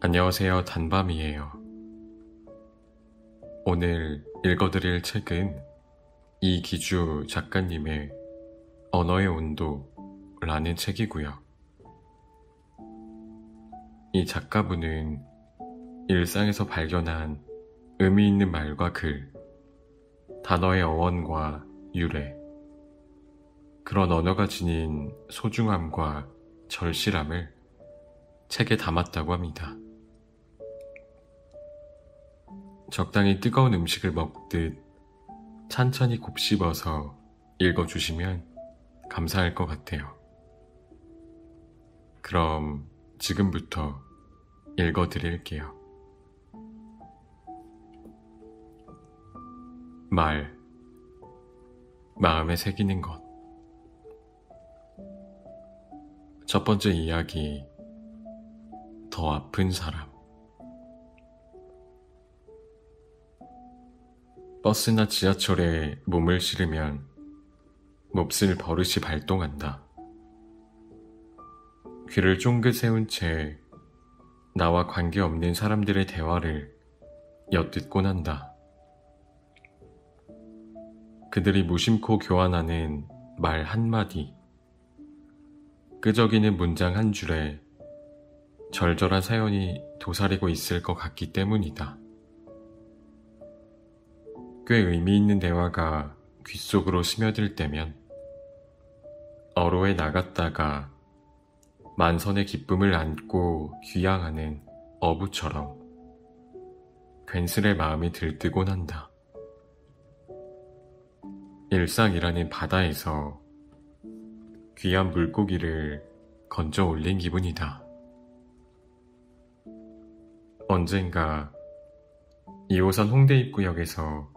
안녕하세요. 단밤이에요. 오늘 읽어드릴 책은 이기주 작가님의 언어의 온도라는 책이고요. 이 작가분은 일상에서 발견한 의미 있는 말과 글, 단어의 어원과 유래, 그런 언어가 지닌 소중함과 절실함을 책에 담았다고 합니다. 적당히 뜨거운 음식을 먹듯 찬찬히 곱씹어서 읽어주시면 감사할 것 같아요. 그럼 지금부터 읽어드릴게요. 말, 마음에 새기는 것. 첫 번째 이야기, 더 아픈 사람. 버스나 지하철에 몸을 실으면 몹쓸 버릇이 발동한다. 귀를 쫑긋 세운 채 나와 관계없는 사람들의 대화를 엿듣곤 한다. 그들이 무심코 교환하는 말 한마디, 끄적이는 문장 한 줄에 절절한 사연이 도사리고 있을 것 같기 때문이다. 꽤 의미 있는 대화가 귓속으로 스며들 때면 어로에 나갔다가 만선의 기쁨을 안고 귀향하는 어부처럼 괜스레 마음이 들뜨곤 한다. 일상이라는 바다에서 귀한 물고기를 건져 올린 기분이다. 언젠가 2호선 홍대 입구역에서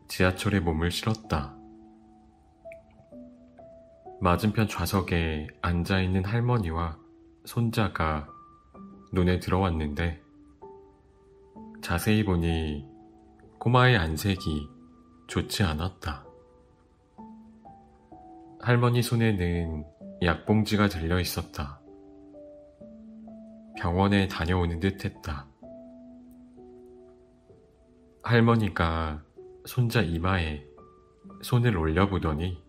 지하철에 몸을 실었다. 맞은편 좌석에 앉아있는 할머니와 손자가 눈에 들어왔는데 자세히 보니 꼬마의 안색이 좋지 않았다. 할머니 손에는 약봉지가 들려 있었다. 병원에 다녀오는 듯 했다. 할머니가 손자 이마에 손을 올려보더니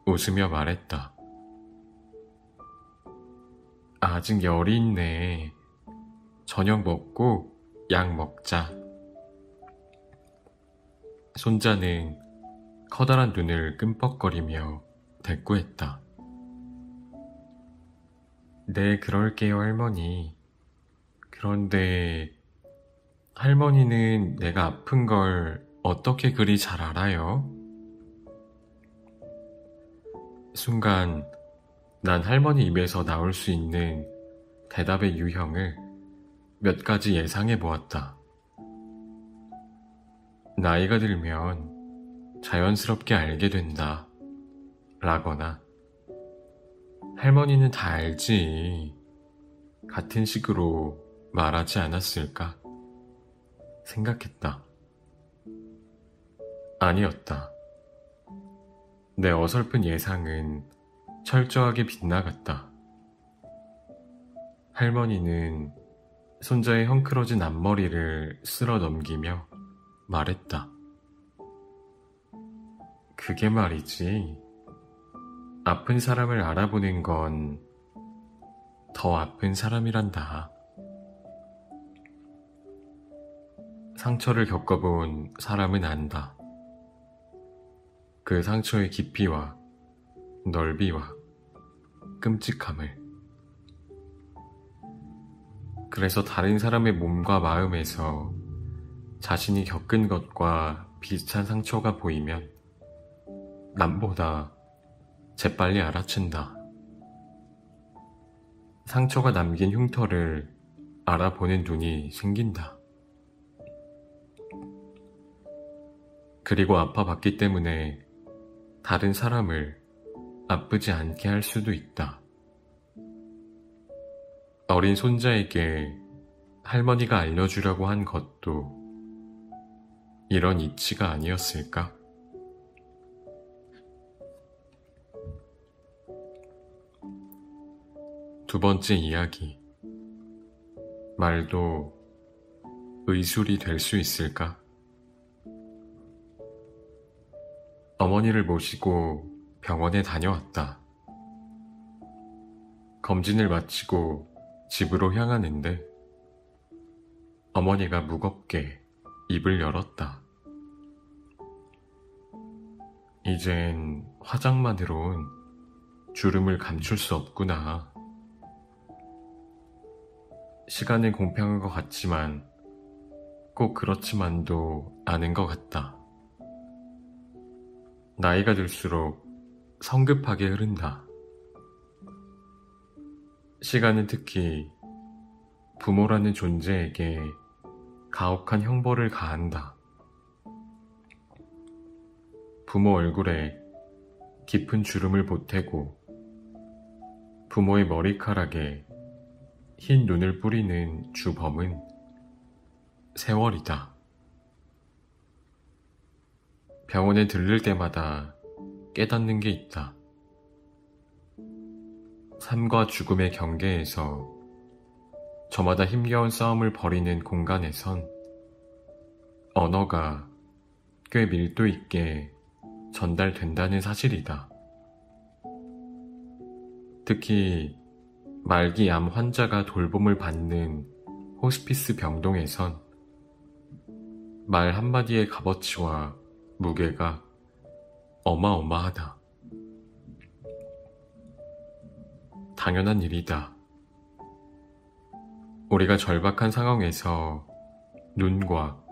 웃으며 말했다. 아직 열이 있네. 저녁 먹고 약 먹자. 손자는 커다란 눈을 끔뻑거리며 대꾸했다. 네, 그럴게요, 할머니. 그런데 할머니는 내가 아픈 걸 어떻게 그리 잘 알아요? 순간 난 할머니 입에서 나올 수 있는 대답의 유형을 몇 가지 예상해 보았다. 나이가 들면 자연스럽게 알게 된다. 라거나 할머니는 다 알지. 같은 식으로 말하지 않았을까 생각했다. 아니었다. 내 어설픈 예상은 철저하게 빗나갔다. 할머니는 손자의 헝클어진 앞머리를 쓸어 넘기며 말했다. 그게 말이지. 아픈 사람을 알아보는 건 더 아픈 사람이란다. 상처를 겪어본 사람은 안다. 그 상처의 깊이와 넓이와 끔찍함을. 그래서 다른 사람의 몸과 마음에서 자신이 겪은 것과 비슷한 상처가 보이면 남보다 재빨리 알아챈다. 상처가 남긴 흉터를 알아보는 눈이 생긴다. 그리고 아파봤기 때문에 다른 사람을 아프지 않게 할 수도 있다. 어린 손자에게 할머니가 알려주려고 한 것도 이런 이치가 아니었을까? 두 번째 이야기. 말도 의술이 될 수 있을까? 어머니를 모시고 병원에 다녀왔다. 검진을 마치고 집으로 향하는데 어머니가 무겁게 입을 열었다. 이젠 화장만으론 주름을 감출 수 없구나. 시간은 공평한 것 같지만 꼭 그렇지만도 않은 것 같다. 나이가 들수록 성급하게 흐른다. 시간은 특히 부모라는 존재에게 가혹한 형벌을 가한다. 부모 얼굴에 깊은 주름을 보태고 부모의 머리카락에 흰 눈을 뿌리는 주범은 세월이다. 병원에 들를 때마다 깨닫는 게 있다. 삶과 죽음의 경계에서 저마다 힘겨운 싸움을 벌이는 공간에선 언어가 꽤 밀도 있게 전달된다는 사실이다. 특히 말기 암 환자가 돌봄을 받는 호스피스 병동에선 말 한마디의 값어치와 무게가 어마어마하다. 당연한 일이다. 우리가 절박한 상황에서 눈과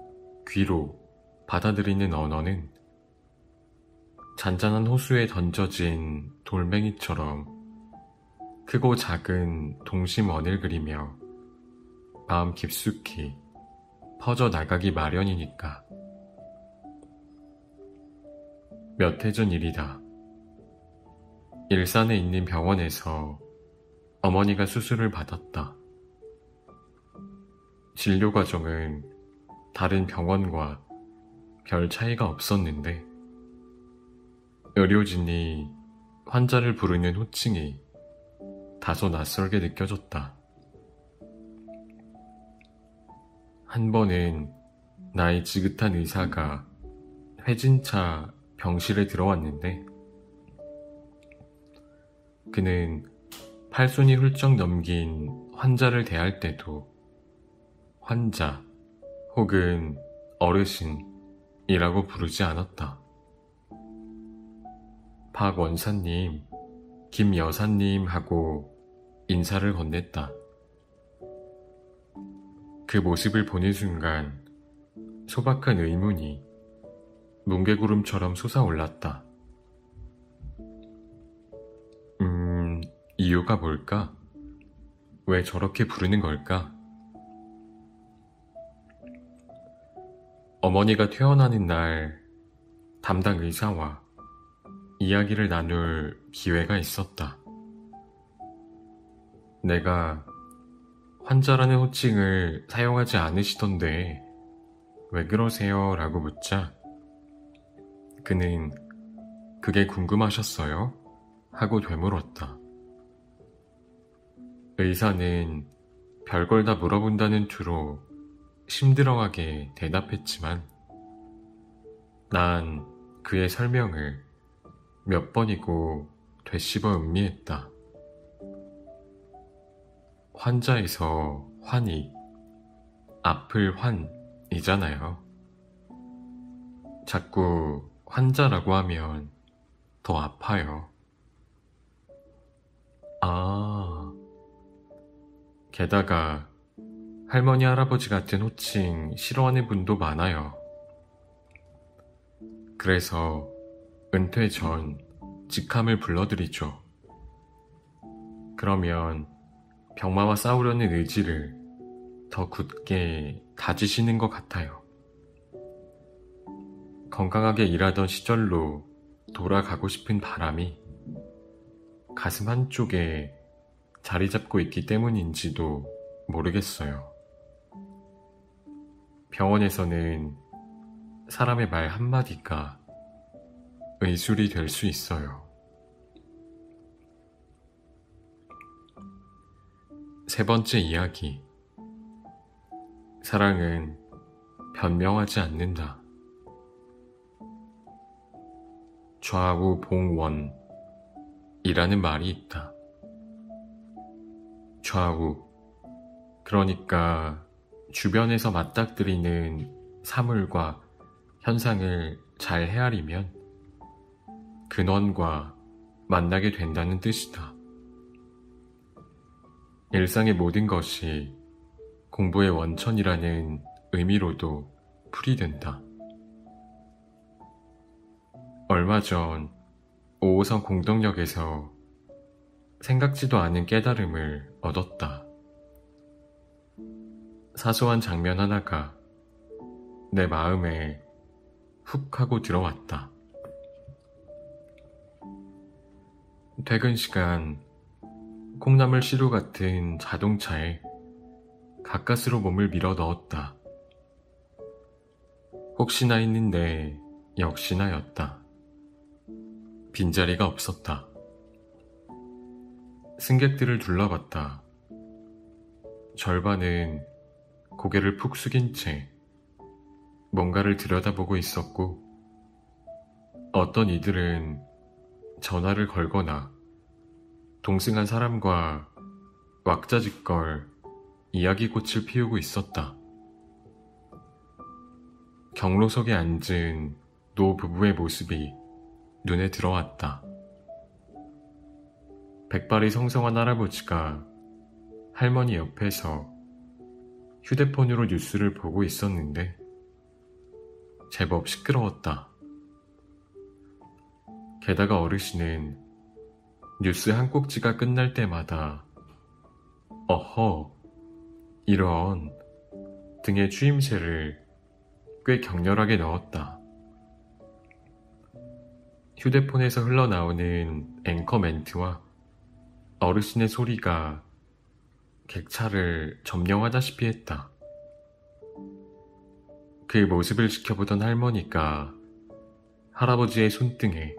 귀로 받아들이는 언어는 잔잔한 호수에 던져진 돌멩이처럼 크고 작은 동심원을 그리며 마음 깊숙이 퍼져나가기 마련이니까. 몇 해 전 일이다. 일산에 있는 병원에서 어머니가 수술을 받았다. 진료 과정은 다른 병원과 별 차이가 없었는데 의료진이 환자를 부르는 호칭이 다소 낯설게 느껴졌다. 한 번은 나이 지긋한 의사가 회진차 병실에 들어왔는데 그는 팔손이 훌쩍 넘긴 환자를 대할 때도 환자 혹은 어르신이라고 부르지 않았다. 박 원사님, 김 여사님 하고 인사를 건넸다. 그 모습을 보는 순간 소박한 의문이 뭉게구름처럼 솟아올랐다. 이유가 뭘까? 왜 저렇게 부르는 걸까? 어머니가 퇴원하는 날 담당 의사와 이야기를 나눌 기회가 있었다. 내가 환자라는 호칭을 사용하지 않으시던데 왜 그러세요? 라고 묻자 그는 그게 궁금하셨어요? 하고 되물었다. 의사는 별걸 다 물어본다는 투로 심드렁하게 대답했지만 난 그의 설명을 몇 번이고 되씹어 음미했다. 환자에서 환이 아플 환이잖아요. 자꾸 환자라고 하면 더 아파요. 게다가 할머니 할아버지 같은 호칭 싫어하는 분도 많아요. 그래서 은퇴 전 직함을 불러드리죠. 그러면 병마와 싸우려는 의지를 더 굳게 다지시는 것 같아요. 건강하게 일하던 시절로 돌아가고 싶은 바람이 가슴 한쪽에 자리 잡고 있기 때문인지도 모르겠어요. 병원에서는 사람의 말 한마디가 의술이 될 수 있어요. 세 번째 이야기. 사랑은 변명하지 않는다. 좌우봉원이라는 말이 있다. 좌우, 그러니까 주변에서 맞닥뜨리는 사물과 현상을 잘 헤아리면 근원과 만나게 된다는 뜻이다. 일상의 모든 것이 공부의 원천이라는 의미로도 풀이된다. 얼마 전 5호선 공덕역에서 생각지도 않은 깨달음을 얻었다. 사소한 장면 하나가 내 마음에 훅 하고 들어왔다. 퇴근 시간, 콩나물 시루 같은 자동차에 가까스로 몸을 밀어 넣었다. 혹시나 했는데 역시나였다. 빈자리가 없었다. 승객들을 둘러봤다. 절반은 고개를 푹 숙인 채 뭔가를 들여다보고 있었고, 어떤 이들은 전화를 걸거나 동승한 사람과 왁자지껄 이야기꽃을 피우고 있었다. 경로석에 앉은 노 부부의 모습이 눈에 들어왔다. 백발이 성성한 할아버지가 할머니 옆에서 휴대폰으로 뉴스를 보고 있었는데 제법 시끄러웠다. 게다가 어르신은 뉴스 한 꼭지가 끝날 때마다 어허, 이런 등의 추임새를 꽤 격렬하게 넣었다. 휴대폰에서 흘러나오는 앵커 멘트와 어르신의 소리가 객차를 점령하다시피 했다. 그 모습을 지켜보던 할머니가 할아버지의 손등에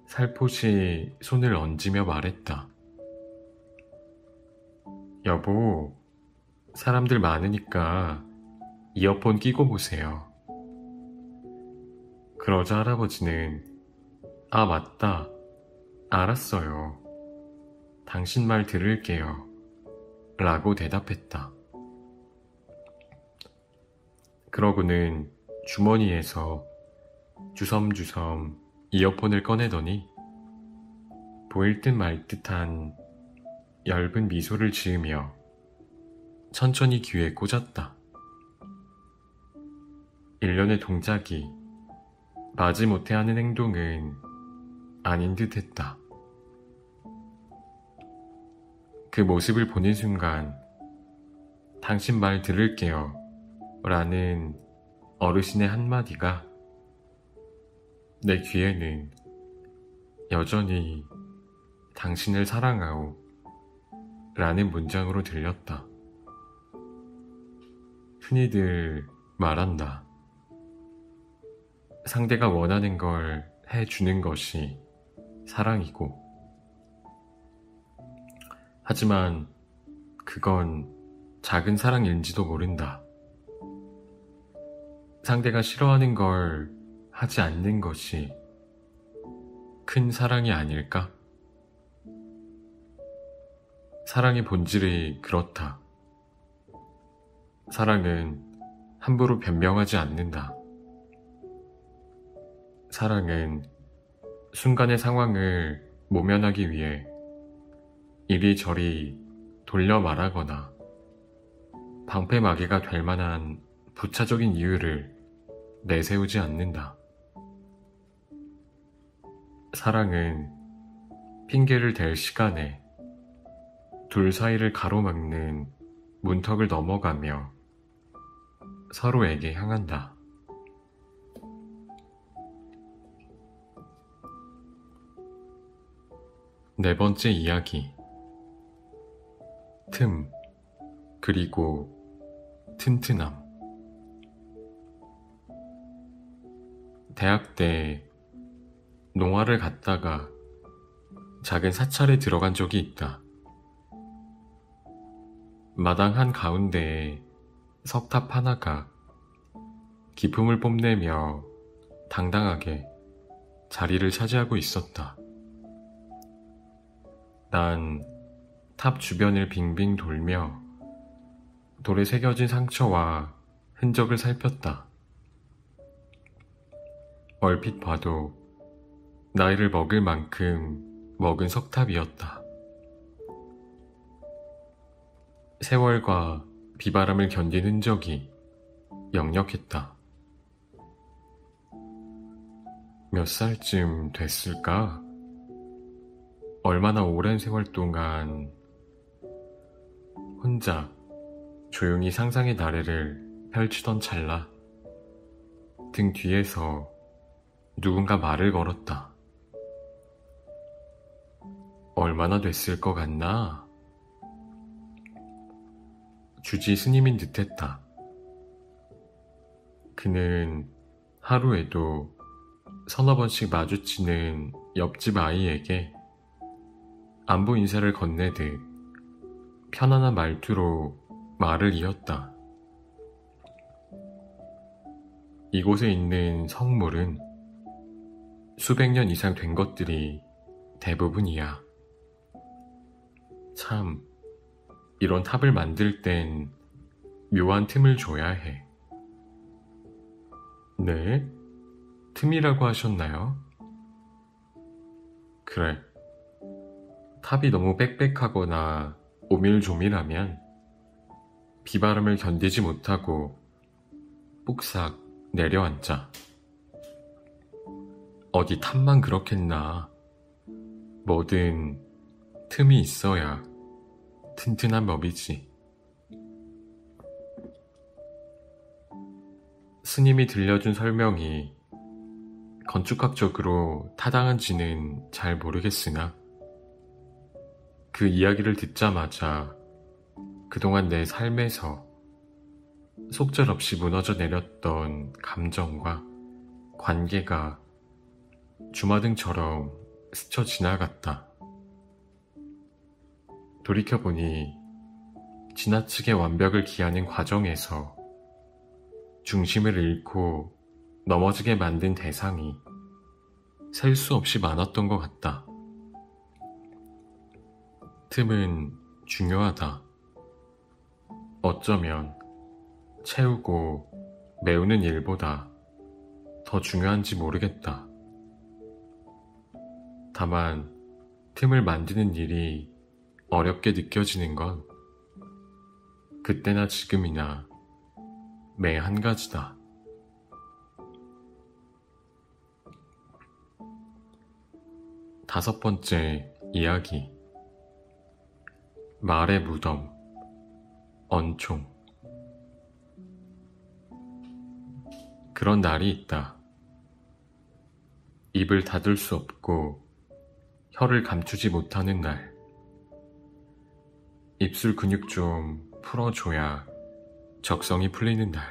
살포시 손을 얹으며 말했다. 여보, 사람들 많으니까 이어폰 끼고 보세요. 그러자 할아버지는 아, 맞다. 알았어요. 당신 말 들을게요. 라고 대답했다. 그러고는 주머니에서 주섬주섬 이어폰을 꺼내더니 보일 듯 말 듯한 엷은 미소를 지으며 천천히 귀에 꽂았다. 일련의 동작이 마지못해 하는 행동은 아닌 듯 했다. 그 모습을 보는 순간 당신 말 들을게요 라는 어르신의 한마디가 내 귀에는 여전히 당신을 사랑하오 라는 문장으로 들렸다. 흔히들 말한다. 상대가 원하는 걸 해주는 것이 사랑이고, 하지만 그건 작은 사랑일지도 모른다. 상대가 싫어하는 걸 하지 않는 것이 큰 사랑이 아닐까? 사랑의 본질이 그렇다. 사랑은 함부로 변명하지 않는다. 사랑은 순간의 상황을 모면하기 위해 이리저리 돌려 말하거나 방패막이가 될 만한 부차적인 이유를 내세우지 않는다. 사랑은 핑계를 댈 시간에 둘 사이를 가로막는 문턱을 넘어가며 서로에게 향한다. 네 번째 이야기. 틈, 그리고 튼튼함. 대학 때 농화를 갔다가 작은 사찰에 들어간 적이 있다. 마당 한가운데에 석탑 하나가 기품을 뽐내며 당당하게 자리를 차지하고 있었다. 난 탑 주변을 빙빙 돌며 돌에 새겨진 상처와 흔적을 살폈다. 얼핏 봐도 나이를 먹을 만큼 먹은 석탑이었다. 세월과 비바람을 견딘 흔적이 역력했다. 몇 살쯤 됐을까? 얼마나 오랜 세월 동안 혼자 조용히 상상의 나래를 펼치던 찰나 등 뒤에서 누군가 말을 걸었다. 얼마나 됐을 것 같나? 주지 스님인 듯했다. 그는 하루에도 서너 번씩 마주치는 옆집 아이에게 안부 인사를 건네듯 편안한 말투로 말을 이었다. 이곳에 있는 성물은 수백 년 이상 된 것들이 대부분이야. 참, 이런 탑을 만들 땐 묘한 틈을 줘야 해. 네? 틈이라고 하셨나요? 그래. 탑이 너무 빽빽하거나 오밀조밀하면 비바람을 견디지 못하고 뿍싹 내려앉자. 어디 탑만 그렇겠나. 뭐든 틈이 있어야 튼튼한 법이지. 스님이 들려준 설명이 건축학적으로 타당한지는 잘 모르겠으나 그 이야기를 듣자마자 그동안 내 삶에서 속절없이 무너져 내렸던 감정과 관계가 주마등처럼 스쳐 지나갔다. 돌이켜보니 지나치게 완벽을 기하는 과정에서 중심을 잃고 넘어지게 만든 대상이 셀 수 없이 많았던 것 같다. 틈은 중요하다. 어쩌면 채우고 메우는 일보다 더 중요한지 모르겠다. 다만 틈을 만드는 일이 어렵게 느껴지는 건 그때나 지금이나 매 한 가지다. 다섯 번째 이야기. 말의 무덤, 언총. 그런 날이 있다. 입을 닫을 수 없고 혀를 감추지 못하는 날. 입술 근육 좀 풀어줘야 적성이 풀리는 날.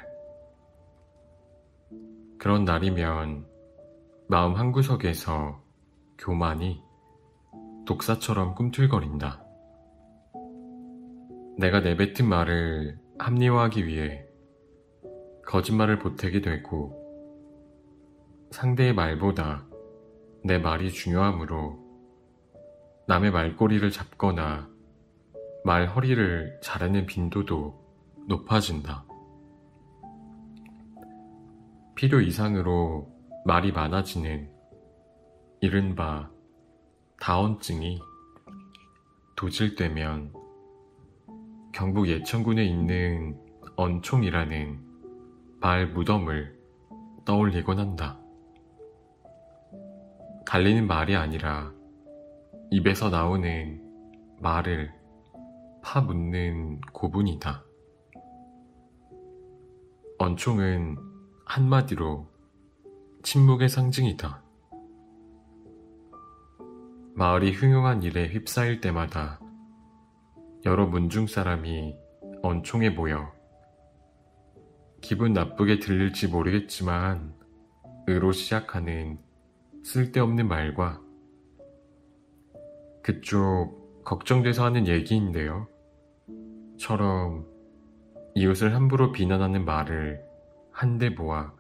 그런 날이면 마음 한구석에서 교만이 독사처럼 꿈틀거린다. 내가 내뱉은 말을 합리화하기 위해 거짓말을 보태게 되고 상대의 말보다 내 말이 중요하므로 남의 말꼬리를 잡거나 말 허리를 자르는 빈도도 높아진다. 필요 이상으로 말이 많아지는 이른바 다언증이 도질되면 경북 예천군에 있는 언총이라는 말 무덤을 떠올리곤 한다. 갈리는 말이 아니라 입에서 나오는 말을 파묻는 고분이다. 언총은 한마디로 침묵의 상징이다. 마을이 흉흉한 일에 휩싸일 때마다 여러 문중 사람이 언총에 모여 기분 나쁘게 들릴지 모르겠지만 으로 시작하는 쓸데없는 말과 그쪽 걱정돼서 하는 얘기인데요 처럼 이웃을 함부로 비난하는 말을 한데 모아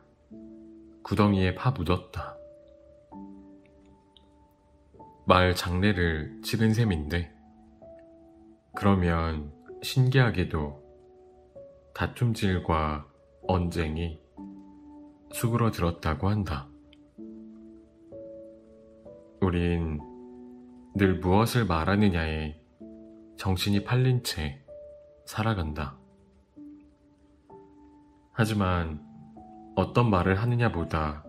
구덩이에 파묻었다. 말 장례를 치른 셈인데, 그러면 신기하게도 다툼질과 언쟁이 수그러들었다고 한다. 우린 늘 무엇을 말하느냐에 정신이 팔린 채 살아간다. 하지만 어떤 말을 하느냐보다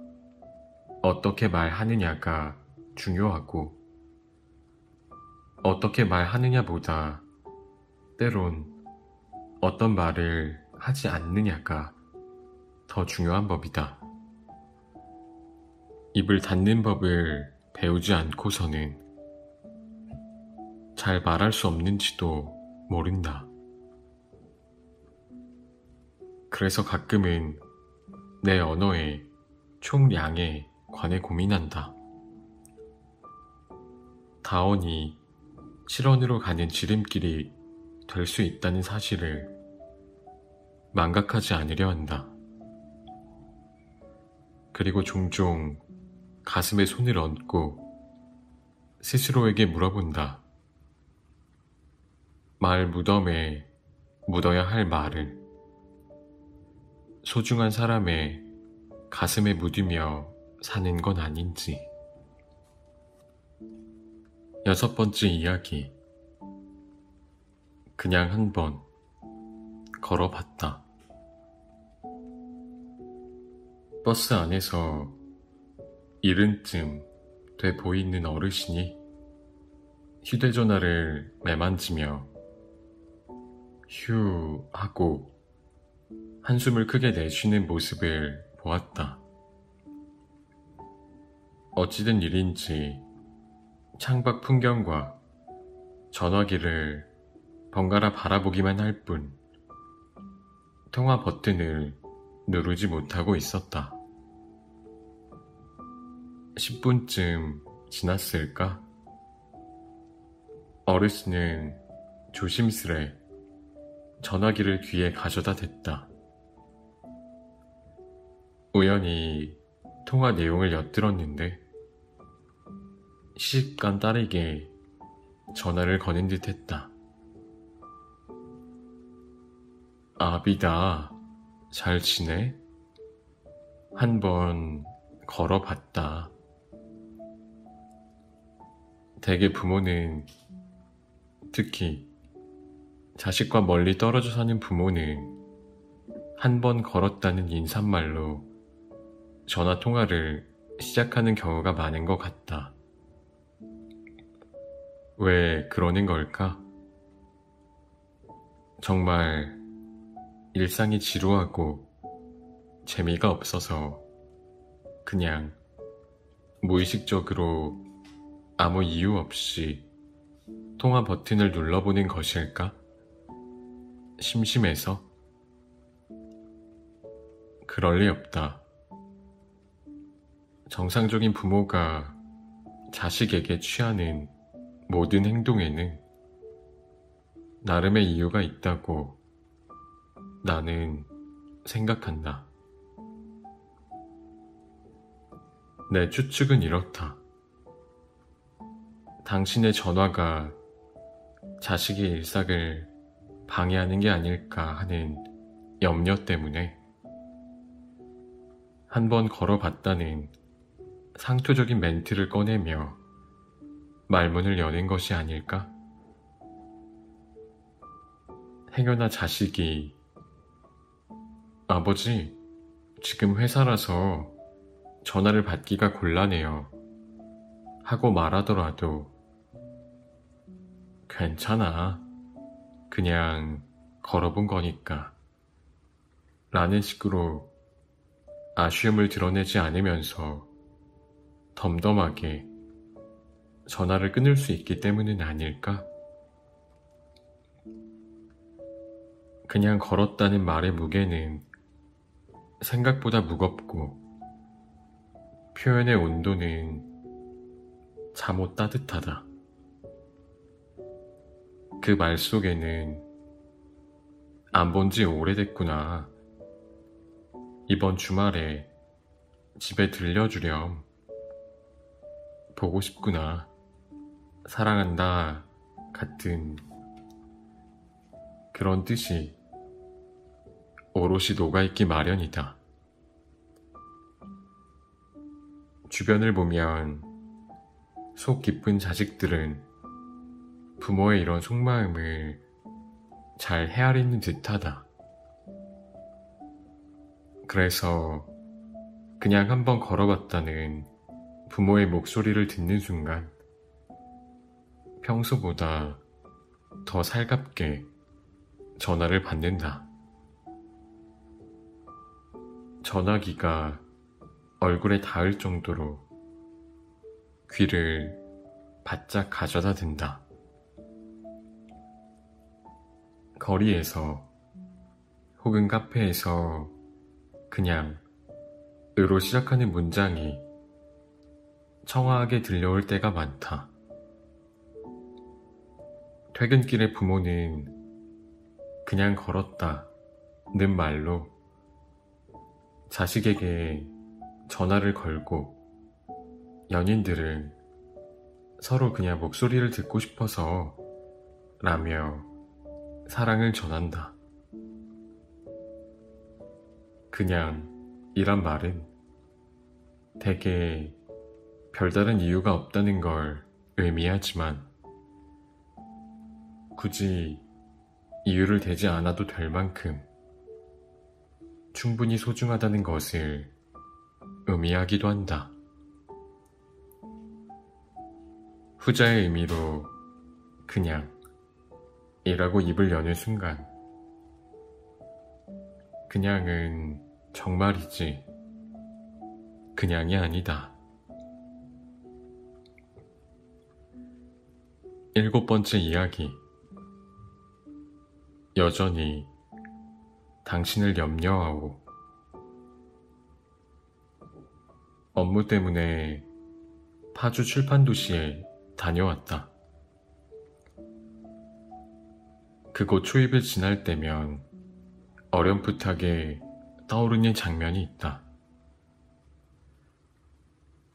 어떻게 말하느냐가 중요하고, 어떻게 말하느냐보다 때론 어떤 말을 하지 않느냐가 더 중요한 법이다. 입을 닫는 법을 배우지 않고서는 잘 말할 수 없는지도 모른다. 그래서 가끔은 내 언어의 총량에 관해 고민한다. 다원이 실언으로 가는 지름길이 될 수 있다는 사실을 망각하지 않으려 한다. 그리고 종종 가슴에 손을 얹고 스스로에게 물어본다. 말 무덤에 묻어야 할 말을 소중한 사람의 가슴에 묻으며 사는 건 아닌지. 6번째 이야기. 그냥 한번 걸어봤다. 버스 안에서 이른쯤 돼 보이는 어르신이 휴대전화를 매만지며 휴 하고 한숨을 크게 내쉬는 모습을 보았다. 어찌된 일인지 창밖 풍경과 전화기를 번갈아 바라보기만 할 뿐 통화 버튼을 누르지 못하고 있었다. 10분쯤 지났을까? 어르신은 조심스레 전화기를 귀에 가져다 댔다. 우연히 통화 내용을 엿들었는데 시집간 딸에게 전화를 거는 듯 했다. 아비다, 잘 지내? 한번 걸어봤다. 대개 부모는, 특히 자식과 멀리 떨어져 사는 부모는 한 번 걸었다는 인사말로 전화 통화를 시작하는 경우가 많은 것 같다. 왜 그러는 걸까? 정말 일상이 지루하고 재미가 없어서 그냥 무의식적으로 아무 이유 없이 통화 버튼을 눌러보는 것일까? 심심해서? 그럴 리 없다. 정상적인 부모가 자식에게 취하는 모든 행동에는 나름의 이유가 있다고 나는 생각한다. 내 추측은 이렇다. 당신의 전화가 자식의 일상을 방해하는 게 아닐까 하는 염려 때문에 한번 걸어봤다는 상투적인 멘트를 꺼내며 말문을 여는 것이 아닐까? 행여나 자식이 아버지, 지금 회사라서 전화를 받기가 곤란해요 하고 말하더라도 괜찮아, 그냥 걸어본 거니까 라는 식으로 아쉬움을 드러내지 않으면서 덤덤하게 전화를 끊을 수 있기 때문은 아닐까? 그냥 걸었다는 말의 무게는 생각보다 무겁고 표현의 온도는 잠옷 따뜻하다. 그 말 속에는 안 본지 오래됐구나. 이번 주말에 집에 들려주렴. 보고 싶구나. 사랑한다. 같은 그런 뜻이 오롯이 녹아있기 마련이다. 주변을 보면 속 깊은 자식들은 부모의 이런 속마음을 잘 헤아리는 듯하다. 그래서 그냥 한번 걸어봤다는 부모의 목소리를 듣는 순간 평소보다 더 살갑게 전화를 받는다. 전화기가 얼굴에 닿을 정도로 귀를 바짝 가져다 든다. 거리에서 혹은 카페에서 그냥 으로 시작하는 문장이 청아하게 들려올 때가 많다. 퇴근길에 부모는 그냥 걸었다는 말로 자식에게 전화를 걸고, 연인들은 서로 그냥 목소리를 듣고 싶어서 라며 사랑을 전한다. 그냥 이란 말은 대개 별다른 이유가 없다는 걸 의미하지만 굳이 이유를 대지 않아도 될 만큼 충분히 소중하다는 것을 의미하기도 한다. 후자의 의미로 그냥 이라고 입을 여는 순간 그냥은 정말이지 그냥이 아니다. 7번째 이야기. 여전히 당신을 염려하오. 업무 때문에 파주 출판도시에 다녀왔다. 그곳 초입을 지날 때면 어렴풋하게 떠오르는 장면이 있다.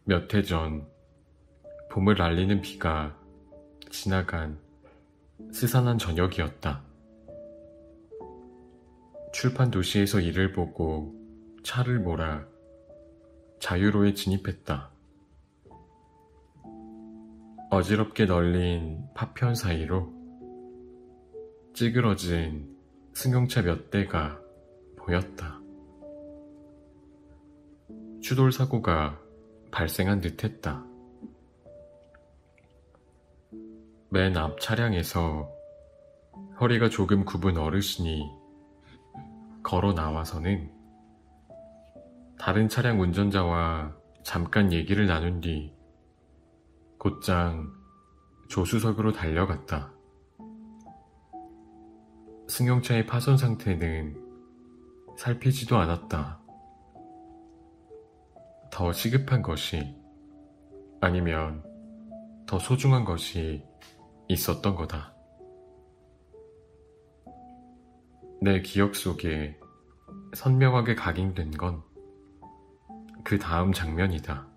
몇 해 전 봄을 알리는 비가 지나간 스산한 저녁이었다. 출판 도시에서 일을 보고 차를 몰아 자유로에 진입했다. 어지럽게 널린 파편 사이로 찌그러진 승용차 몇 대가 보였다. 추돌 사고가 발생한 듯했다. 맨 앞 차량에서 허리가 조금 굽은 어르신이 걸어 나와서는 다른 차량 운전자와 잠깐 얘기를 나눈 뒤 곧장 조수석으로 달려갔다. 승용차의 파손 상태는 살피지도 않았다. 더 시급한 것이 아니면 더 소중한 것이 있었던 거다. 내 기억 속에 선명하게 각인된 건 그 다음 장면이다.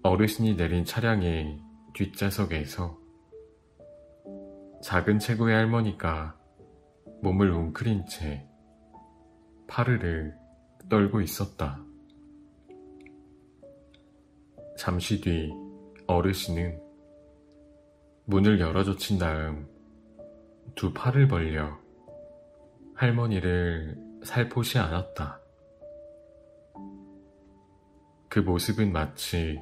어르신이 내린 차량의 뒷좌석에서 작은 체구의 할머니가 몸을 웅크린 채 파르르 떨고 있었다. 잠시 뒤 어르신은 문을 열어젖힌 다음 두 팔을 벌려 할머니를 살포시 안았다. 그 모습은 마치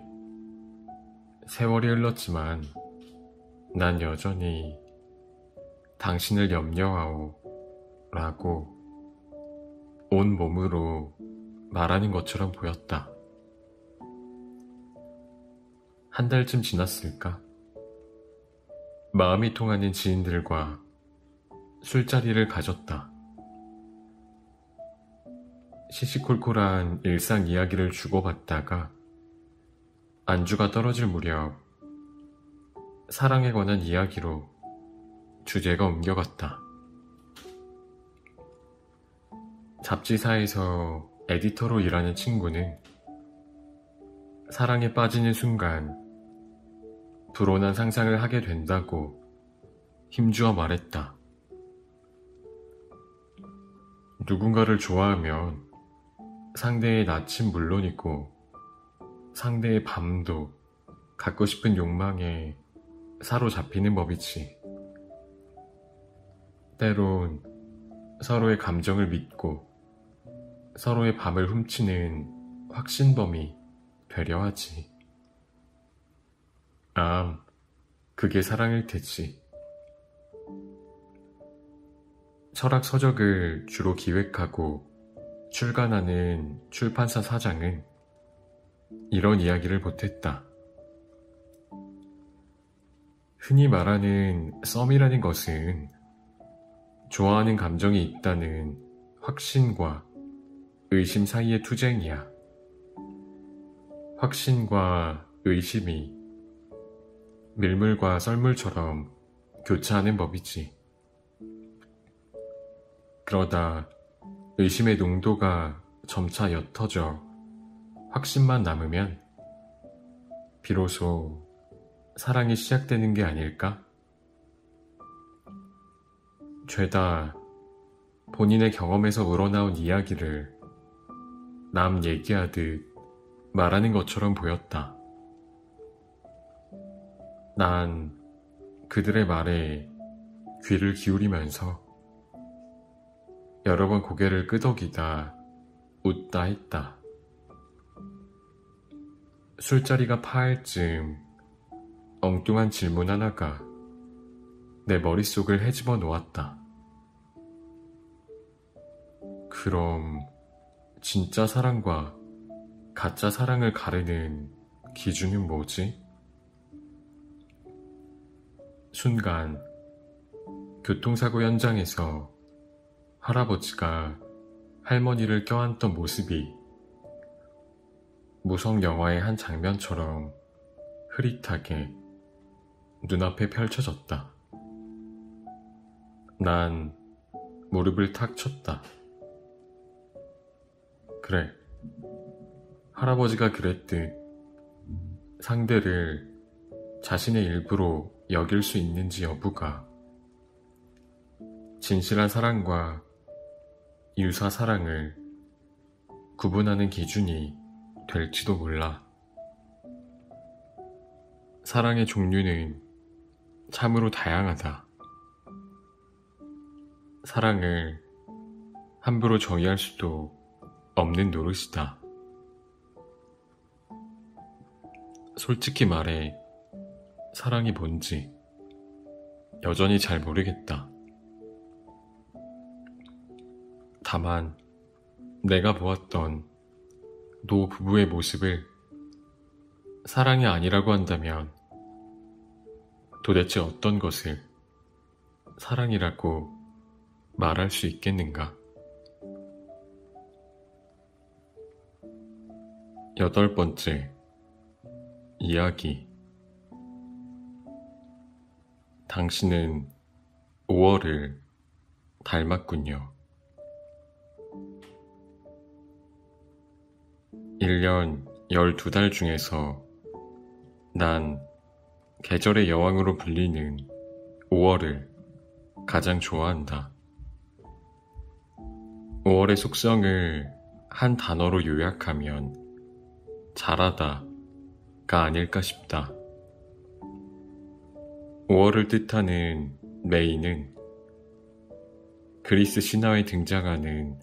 세월이 흘렀지만 난 여전히 당신을 염려하오 라고 온 몸으로 말하는 것처럼 보였다. 한 달쯤 지났을까? 마음이 통하는 지인들과 술자리를 가졌다. 시시콜콜한 일상 이야기를 주고받다가 안주가 떨어질 무렵 사랑에 관한 이야기로 주제가 옮겨갔다. 잡지사에서 에디터로 일하는 친구는 사랑에 빠지는 순간 불온한 상상을 하게 된다고 힘주어 말했다. 누군가를 좋아하면 상대의 낯은 물론이고 상대의 밤도 갖고 싶은 욕망에 사로잡히는 법이지. 때론 서로의 감정을 믿고 서로의 밤을 훔치는 확신범이 되려 하지. 그게 사랑일 테지. 철학 서적을 주로 기획하고 출간하는 출판사 사장은 이런 이야기를 보탰다. 흔히 말하는 썸이라는 것은 좋아하는 감정이 있다는 확신과 의심 사이의 투쟁이야. 확신과 의심이 밀물과 썰물처럼 교차하는 법이지. 그러다 의심의 농도가 점차 옅어져 확신만 남으면 비로소 사랑이 시작되는 게 아닐까? 죄다 본인의 경험에서 우러나온 이야기를 남 얘기하듯 말하는 것처럼 보였다. 난 그들의 말에 귀를 기울이면서 여러 번 고개를 끄덕이다 웃다 했다. 술자리가 파할 즈음 엉뚱한 질문 하나가 내 머릿속을 헤집어 놓았다. 그럼 진짜 사랑과 가짜 사랑을 가르는 기준은 뭐지? 순간 교통사고 현장에서 할아버지가 할머니를 껴안던 모습이 무성 영화의 한 장면처럼 흐릿하게 눈앞에 펼쳐졌다. 난 무릎을 탁 쳤다. 그래, 할아버지가 그랬듯 상대를 자신의 일부로 여길 수 있는지 여부가 진실한 사랑과 유사 사랑을 구분하는 기준이 될지도 몰라. 사랑의 종류는 참으로 다양하다. 사랑을 함부로 저해할 수도 없는 노릇이다. 솔직히 말해 사랑이 뭔지 여전히 잘 모르겠다. 다만 내가 보았던 노 부부의 모습을 사랑이 아니라고 한다면 도대체 어떤 것을 사랑이라고 말할 수 있겠는가? 8번째 이야기. 당신은 5월을 닮았군요. 1년 12달 중에서 난 계절의 여왕으로 불리는 5월을 가장 좋아한다. 5월의 속성을 한 단어로 요약하면 잘하다가 아닐까 싶다. 5월을 뜻하는 메이는 그리스 신화에 등장하는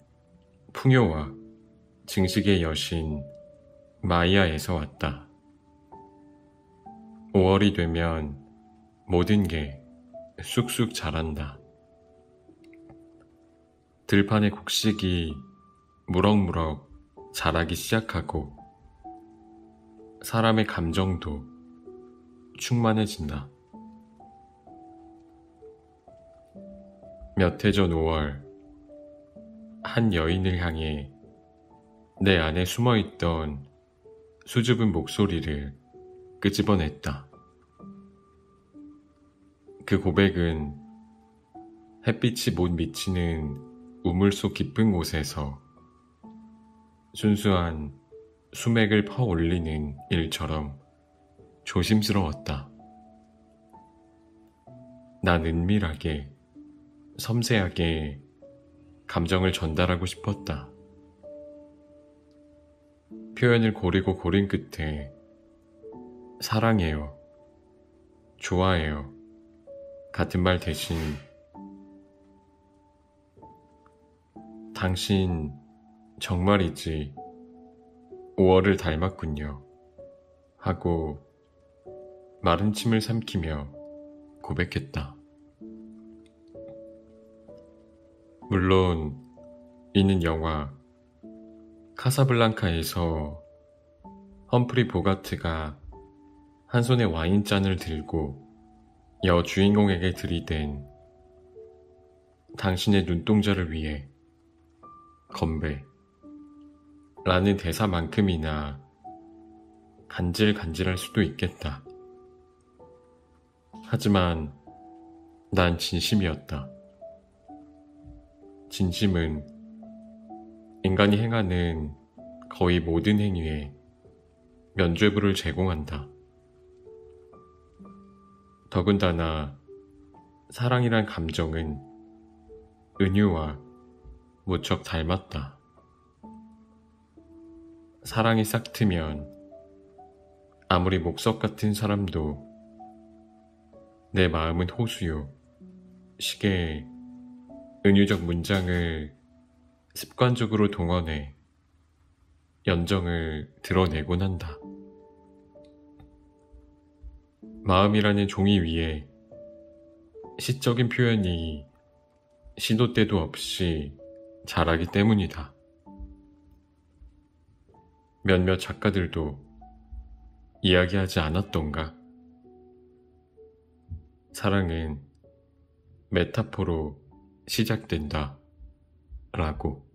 풍요와 증식의 여신 마이아에서 왔다. 5월이 되면 모든 게 쑥쑥 자란다. 들판의 곡식이 무럭무럭 자라기 시작하고 사람의 감정도 충만해진다. 몇 해 전 5월, 한 여인을 향해 내 안에 숨어있던 수줍은 목소리를 끄집어냈다. 그 고백은 햇빛이 못 미치는 우물 속 깊은 곳에서 순수한 수맥을 퍼올리는 일처럼 조심스러웠다. 난 은밀하게, 섬세하게 감정을 전달하고 싶었다. 표현을 고르고 고른 끝에 사랑해요, 좋아해요 같은 말 대신 당신 정말이지 5월을 닮았군요 하고 마른 침을 삼키며 고백했다. 물론 이는 영화 카사블랑카에서 험프리 보가트가 한 손에 와인잔을 들고 여주인공에게 들이댄 당신의 눈동자를 위해 건배 라는 대사만큼이나 간질간질할 수도 있겠다. 하지만 난 진심이었다. 진심은 인간이 행하는 거의 모든 행위에 면죄부를 제공한다. 더군다나 사랑이란 감정은 은유와 무척 닮았다. 사랑이 싹트면 아무리 목석 같은 사람도 내 마음은 호수요 식의 은유적 문장을 습관적으로 동원해 연정을 드러내곤 한다. 마음이라는 종이 위에 시적인 표현이 시도 때도 없이 자라기 때문이다. 몇몇 작가들도 이야기하지 않았던가? 사랑은 메타포로 시작된다. 라고.